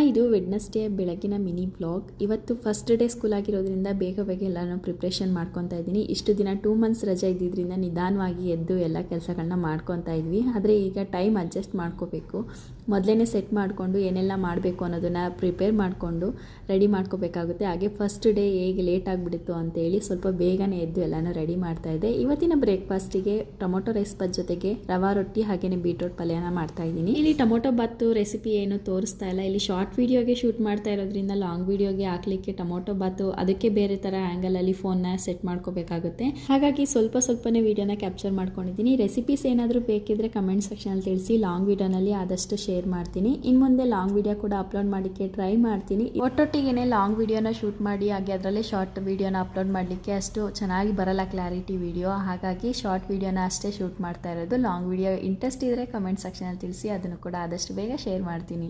ಇದು ವೆಡ್ನೆಸ್ಡೇ ಬೆಳಗಿನ mini vlog. ಇವತ್ತು ಫಸ್ಟ್ ಡೇ ಸ್ಕೂಲ್ ಆಗಿರೋದ್ರಿಂದ ಬೇಗ ಬೇಗ ಎಲ್ಲನೂ ಪ್ರಿಪ್ರೇಷನ್ ಮಾಡ್ಕೊತಾ ಇದ್ದೀನಿ. ಇಷ್ಟು ದಿನ 2 ಮಂತ್ಸ್ ರಜೆ ಇದ್ದಿದ್ದರಿಂದ ನಿಧಾನವಾಗಿ ಎದ್ದು ಎಲ್ಲ ಕೆಲಸಗಳನ್ನ ಮಾಡ್ಕೊತಾ ಇದ್ವಿ. ಆದರೆ ಈಗ ಟೈಮ್ ಅಡ್ಜಸ್ಟ್ ಮಾಡ್ಕೋಬೇಕು. ಮೊದಲೇ ಸೆಟ್ ಮಾಡಿಕೊಂಡು ಏನೆಲ್ಲ ಮಾಡಬೇಕು ಅನ್ನೋದನ್ನು ಪ್ರಿಪೇರ್ ಮಾಡಿಕೊಂಡು ರೆಡಿ ಮಾಡ್ಕೋಬೇಕಾಗುತ್ತೆ. ಹಾಗೆ ಫಸ್ಟ್ ಡೇ ಹೇಗೆ ಲೇಟ್ ಆಗಿಬಿಡ್ತು ಅಂತೇಳಿ ಸ್ವಲ್ಪ ಬೇಗನೆ ಎದ್ದು ಎಲ್ಲನೂ ರೆಡಿ ಮಾಡ್ತಾಯಿದ್ದೆ. ಇವತ್ತಿನ ಬ್ರೇಕ್ಫಾಸ್ಟಿಗೆ ಟೊಮೊಟೊ ರೈಸ್ ಬಾತ್ ಜೊತೆಗೆ ರವಾ ರೊಟ್ಟಿ ಹಾಗೆಯೇ ಬೀಟ್ರೋಟ್ ಪಲ್ಯನ ಮಾಡ್ತಾಯಿದ್ದೀನಿ. ಇಲ್ಲಿ ಟೊಮೊಟೊ ಬಾತು ರೆಸಿಪಿ ಏನು ತೋರಿಸ್ತಾ ಇಲ್ಲ. ಇಲ್ಲಿ ಶಾರ್ಟ್ ವಿಡಿಯೋಗೆ ಶೂಟ್ ಮಾಡ್ತಾ ಇರೋದ್ರಿಂದ ಲಾಂಗ್ ವಿಡಿಯೋಗೆ ಹಾಕ್ಲಿಕ್ಕೆ ಟೊಮೊಟೊ ಬಾತು ಅದಕ್ಕೆ ಬೇರೆ ಥರ ಆ್ಯಂಗಲಲ್ಲಿ ಫೋನ್ನ ಸೆಟ್ ಮಾಡ್ಕೋಬೇಕಾಗುತ್ತೆ. ಹಾಗಾಗಿ ಸ್ವಲ್ಪನೇ ವಿಡಿಯೋನ ಕ್ಯಾಪ್ಚರ್ ಮಾಡ್ಕೊಂಡಿದ್ದೀನಿ. ರೆಸಿಪೀಸ್ ಏನಾದರೂ ಬೇಕಿದ್ರೆ ಕಮೆಂಟ್ ಸೆಕ್ಷನಲ್ಲಿ ತಿಳಿಸಿ. ಲಾಂಗ್ ವಿಡಿಯೋನಲ್ಲಿ ಆದಷ್ಟು ಶೇರ್ ಮಾಡ್ತೀನಿ. ಇನ್ನು ಮುಂದೆ ಲಾಂಗ್ ವಿಡಿಯೋ ಕೂಡ ಅಪ್ಲೋಡ್ ಮಾಡಲಿಕ್ಕೆ ಟ್ರೈ ಮಾಡ್ತೀನಿ. ಒಟ್ಟೊಟ್ಟಿಗೆ ಲಾಂಗ್ ವಿಡಿಯೋನ ಶೂಟ್ ಮಾಡಿ ಹಾಗೆ ಅದರಲ್ಲೇ ಶಾರ್ಟ್ ವಿಡಿಯೋನ ಅಪ್ಲೋಡ್ ಮಾಡಲಿಕ್ಕೆ ಅಷ್ಟು ಚೆನ್ನಾಗಿ ಬರಲ್ಲ ಕ್ಲಾರಿಟಿ ವಿಡಿಯೋ. ಹಾಗಾಗಿ ಶಾರ್ಟ್ ವಿಡಿಯೋನ ಅಷ್ಟೇ ಶೂಟ್ ಮಾಡ್ತಾ ಇರೋದು. ಲಾಂಗ್ ವಿಡಿಯೋ ಇಂಟ್ರೆಸ್ಟ್ ಇದ್ದರೆ ಕಮೆಂಟ್ ಸೆಕ್ಷನಲ್ಲಿ ತಿಳಿಸಿ. ಅದನ್ನು ಕೂಡ ಆದಷ್ಟು ಬೇಗ ಶೇರ್ ಮಾಡ್ತೀನಿ.